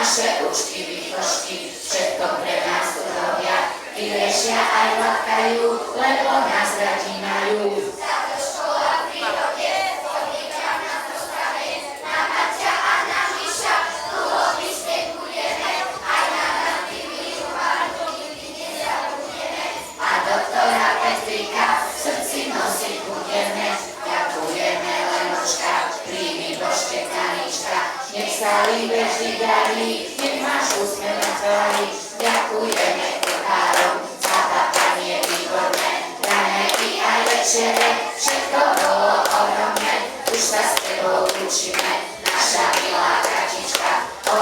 Nasze uczty, wikoszki, všetko pre nás urobia. I riešia aj łatkajú, lebo nás radi majú. Táto škola v prírode, podniečia nás rozprave, na Maťa a na Miša, dlho myslieť budeme, aj na Martinu Vardu nikdy nezabudneme. A doktora Petrika v srdci nosiť budeme. Ďakujeme Lenočka, príjmi Božtekanička, nech sa líbe vždy darí, nech máš úsmev na tvári. Ďakujeme kuchárom za papanie výborné, rané i aj večere, všetko bolo ohromné. Už sa s tebou učíme, naša milá Katička, o